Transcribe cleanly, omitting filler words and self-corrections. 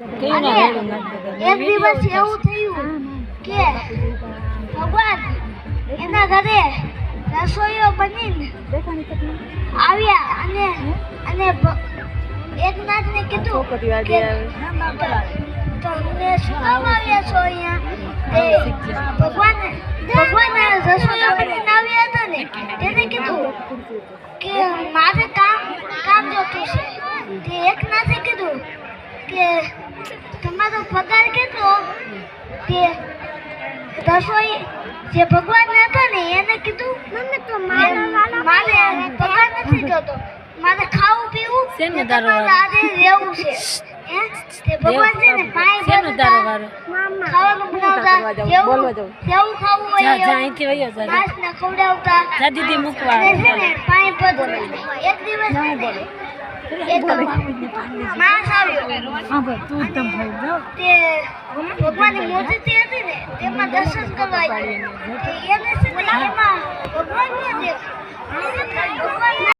અને એક દિવસ એવું થયું કે ભગવાન એના ઘરે રસોઈઓ બનીને આવ્યા અને એકનાથને કીધું કે તમને શું કામ આવ્યા છો અહીંયા? ભગવાન રસોઈઓ બનીને આવ્યા હતા ને તેને કીધું કે મારે કામ જોતું છે. તે એકનાથે કીધું કે તમારો પગાર કેટલો? તે રસોઈ જે ભગવાન હતો ને એને કીધું મારે પગાર નથી જોતો, મારે ખાવું પીવું આજે રહેવું છે. તે ભગવાન છે ને ખાવાનું બનાવતા જેવું ખાવું હોય માસને ખવડાવતા છે ને પાણી પધું. એક દિવસ એક માસ આવ્યો તે ભગવાનની મૂર્તિ હતી ને તેમાં દર્શન કરવા આવ્યો. એને છે ને એમાં ભગવાન ન દેખાય.